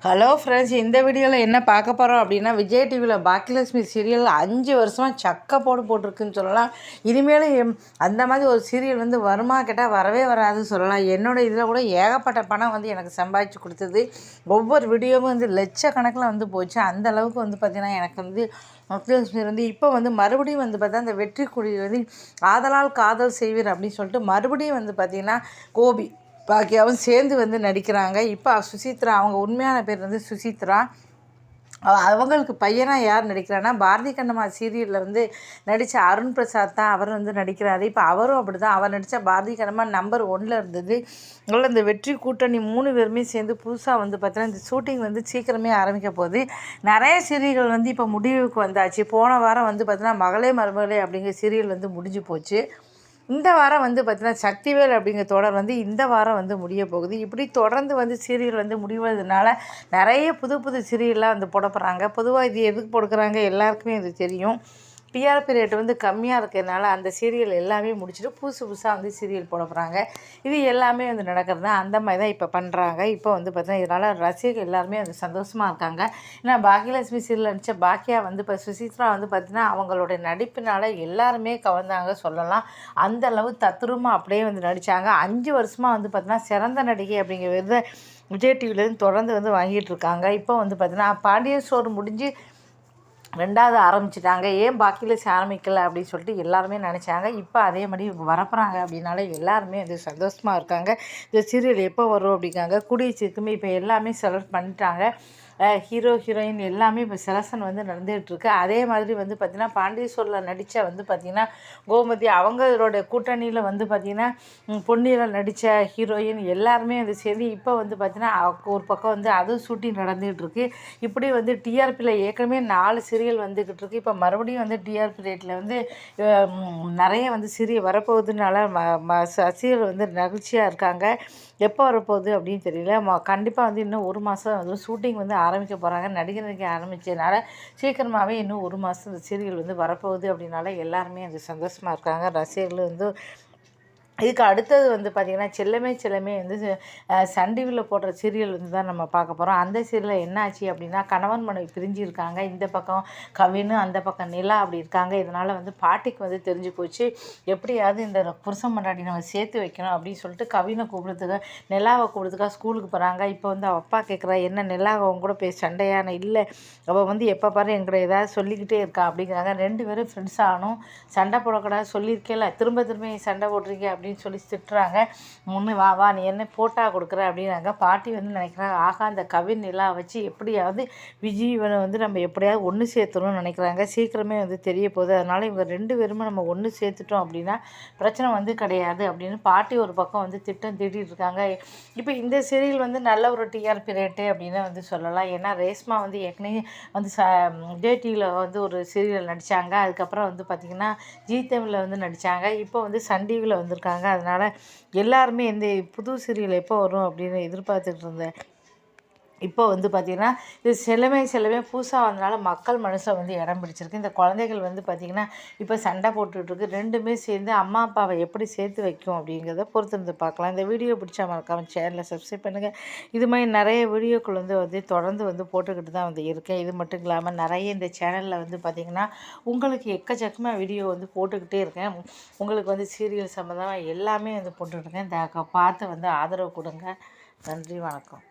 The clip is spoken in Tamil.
ஹலோ ஃப்ரெண்ட்ஸ், இந்த வீடியோவில் என்ன பார்க்க போகிறோம் அப்படின்னா, விஜய் டிவியில் பாக்கியலட்சுமி சீரியல் 5 வருஷமாக சக்க போட்டிருக்குன்னு சொல்லலாம். இனிமேல் அந்த மாதிரி ஒரு சீரியல் வருமா கேட்டால் வரவே வராதுன்னு சொல்லலாம். என்னோடய இதில் கூட ஏகப்பட்ட பணம் எனக்கு சம்பாதிச்சு கொடுத்தது. ஒவ்வொரு வீடியோவும் லட்சக்கணக்கில் போச்சு. அந்த அளவுக்கு பார்த்திங்கன்னா எனக்கு பாக்கியலட்சுமி இப்போ மறுபடியும் பார்த்தா அந்த வெற்றி கொடி ஆதலால் காதல் செய்வீர் அப்படின்னு சொல்லிட்டு மறுபடியும் பார்த்திங்கன்னா கோபி பாக்கியாவும் சேர்ந்து நடிக்கிறாங்க. இப்போ சுசித்ரா, அவங்க உண்மையான பேர் சுசித்ரா. அவங்களுக்கு பையனாக யார் நடிக்கிறான்னா, பாரதி கண்ணம்மா சீரியலில் நடித்த அருண் பிரசாத் தான் அவர் நடிக்கிறாரு. இப்போ அவரும் அப்படி தான். அவர் நடித்த பாரதி கண்ணம்மா நம்பர் 1ல் இருந்தது. அதனால் இந்த வெற்றி கூட்டணி 3 பேருமே சேர்ந்து புதுசாக பார்த்தீங்கன்னா இந்த ஷூட்டிங் சீக்கிரமே ஆரம்பிக்க போகுது. நிறைய சீரியல்கள் இப்போ முடிவுக்கு வந்தாச்சு. போன வாரம் பார்த்தீங்கன்னா மகளே மருமகளே அப்படிங்கிற சீரியல் முடிஞ்சு போச்சு. இந்த வாரம் பார்த்தீங்கன்னா சக்திவேல் அப்படிங்கிற தொடர் இந்த வாரம் முடிய போகுது. இப்படி தொடர்ந்து சீரியல் முடிவதுனால நிறைய புது புது சீரியல்லாம் போட போகிறாங்க. பொதுவாக இது எதுக்கு போடுக்கிறாங்க எல்லாருக்குமே இது தெரியும். டிஆர்பி ரேட் கம்மியாக இருக்கிறதுனால அந்த சீரியல் எல்லாமே முடிச்சுட்டு புதுசாக சீரியல் போட போகிறாங்க. இது எல்லாமே நடக்கிறது தான். அந்த மாதிரி தான் இப்போ பண்ணுறாங்க. இப்போ பார்த்தீங்கன்னா இதனால் ரசிகர்கள் எல்லாருமே சந்தோஷமாக இருக்காங்க. ஏன்னா பாக்கியலட்சுமி சீரியல் நடித்த பாக்கியா இப்போ சுசித்ரா பார்த்தீங்கன்னா அவங்களுடைய நடிப்பினால் எல்லாருமே கவர்ந்தாங்க சொல்லலாம். அந்த அளவு தத்ரூபமாக அப்படியே நடித்தாங்க. 5 வருஷமாக பார்த்தீங்கன்னா சிறந்த நடிகை அப்படிங்கிற விருதை விஜய் டிவிலேருந்து தொடர்ந்து வாங்கிட்டு இருக்காங்க. இப்போ பார்த்தீங்கன்னா பாண்டியன் ஸ்டோர் முடிஞ்சு 2வது ஆரம்பிச்சிட்டாங்க. ஏன் பாக்கியலட்சுமி ஆரம்பிக்கலை அப்படின்னு சொல்லிட்டு எல்லாருமே நினச்சாங்க. இப்போ அதே மாதிரி வரப்போகிறாங்க அப்படின்னால எல்லாருமே சந்தோஷமாக இருக்காங்க. இந்த சீரியல் எப்போ வரும் அப்படிங்காங்க. கூடிய சீக்கிரமே இப்போ எல்லாமே செலக்ட் பண்ணிட்டாங்க. ஹீரோ ஹீரோயின் எல்லாமே இப்போ செலக்ஷன் நடந்துகிட்ருக்கு. அதே மாதிரி பார்த்திங்கன்னா பாண்டியேஸ்வரில் நடித்த பார்த்திங்கன்னா கோமதி அவங்களோட கூட்டணியில் பார்த்திங்கன்னா பொன்னியில் நடித்த ஹீரோயின் எல்லாருமே சேர்ந்து இப்போ பார்த்திங்கன்னா ஒரு பக்கம் அதுவும் ஷூட்டிங் நடந்துகிட்ருக்கு. இப்படி டிஆர்பியில் ஏற்கனவே 4 சீரியல் வந்துக்கிட்டு இருக்குது. இப்போ மறுபடியும் டிஆர்பி ரேட்டில் நிறைய சீரியல் வரப்போகுதுனால ரசிகர்கள் மகிழ்ச்சியாக இருக்காங்க. எப்போ வரப்போகுது அப்படின்னு தெரியல. கண்டிப்பாக இன்னும் 1 மாதம் ஷூட்டிங் ஆரம்பிக்க போகிறாங்க. நடிகை ஆரம்பித்ததுனால சீக்கிரமாகவே இன்னும் 1 மாதம் இந்த சீரியல் வரப்போகுது அப்படின்னால எல்லாருமே சந்தோஷமாக இருக்காங்க. ரசிகர்கள் இதுக்கு அடுத்தது பார்த்திங்கன்னா செல்லமே செல்லமே சன் டிவியில் போடுற சீரியல் தான் நம்ம பார்க்க போகிறோம். அந்த சீரியலில் என்ன ஆச்சு அப்படின்னா கணவன் மனைவி பிரிஞ்சு இருக்காங்க. இந்த பக்கம் கவின், அந்த பக்கம் நிலா அப்படி இருக்காங்க. இதனால் பாட்டிக்கு தெரிஞ்சு போச்சு. எப்படியாவது இந்த புருஷன் முன்னாடி நம்ம சேர்த்து வைக்கணும் அப்படின்னு சொல்லிட்டு கவினை கூப்பிடுறதுக்கு நிலாவை கூப்பிடுறதுக்காக ஸ்கூலுக்கு போகிறாங்க. இப்போ அவள் அப்பா கேட்குறா, என்ன நிலா அவங்க கூட போய் சண்டையான இல்லை, அவள் எப்போ பாரு எங்களை ஏதாவது சொல்லிக்கிட்டே இருக்கா அப்படிங்கிறாங்க. 2 பேரும் ஃப்ரெண்ட்ஸ் ஆகணும், சண்டை போடக்கூடாது சொல்லியிருக்கேல, திரும்ப திரும்ப சண்டை போடுறீங்க அப்படின்னு சொல்லி திட்டுறாங்க. ஒன்று வா நீ என்ன போட்டா கொடுக்குற அப்படின்னாங்க. பாட்டி நினைக்கிறாங்க, ஆகா அந்த கவின் நிலா வச்சு எப்படியாவது விஜீவனை நம்ம எப்படியாவது ஒன்று சேர்த்துணும்னு நினைக்கிறாங்க. சீக்கிரமே தெரிய போகுது. அதனால் இவங்க 2 பேருமே நம்ம ஒன்று சேர்த்துட்டோம் அப்படின்னா பிரச்சனை கிடையாது அப்படின்னு பாட்டி ஒரு பக்கம் திட்டம் தீட்டிகிட்டு இருக்காங்க. இப்போ இந்த சீரியல் நல்ல ஒரு டிஆர்பி ரேட்டு அப்படின்னு சொல்லலாம். ஏன்னா ரேஷ்மா ஏற்கனவே விஜய் டிவியில் ஒரு சீரியல் நடித்தாங்க. அதுக்கப்புறம் பார்த்திங்கன்னா ஜீ தமிழில் நடித்தாங்க. இப்போ சன் டிவியில் வந்திருக்காங்க. அதனால் எல்லாருமே இந்த புது சீரியல் எப்போ வரும் அப்படின்னு எதிர்பார்த்துட்டு இருந்தேன். இப்போ பார்த்திங்கன்னா இது செல்லமே புதுசாக வந்தனால மக்கள் மனசை இடம் பிடிச்சிருக்கு. இந்த குழந்தைகள் பார்த்திங்கன்னா இப்போ சண்டை போட்டுட்ருக்கு. 2மே சேர்ந்து அம்மா அப்பாவை எப்படி சேர்த்து வைக்கும் அப்படிங்கிறத பொறுத்திருந்து பார்க்கலாம். இந்த வீடியோ பிடிச்சா மறக்காமல் சேனலை சப்ஸ்கிரைப் பண்ணுங்கள். இது மாதிரி நிறைய வீடியோக்கள் தொடர்ந்து போட்டுக்கிட்டு தான் இருக்கேன். இது மட்டும் இல்லாமல் நிறைய இந்த சேனலில் பார்த்திங்கன்னா உங்களுக்கு எக்கச்சக்கமாக வீடியோ போட்டுக்கிட்டே இருக்கேன். உங்களுக்கு சீரியல் சம்மந்தமாக எல்லாமே போட்டுட்ருக்கேன். பார்த்து ஆதரவு கொடுங்க. நன்றி, வணக்கம்.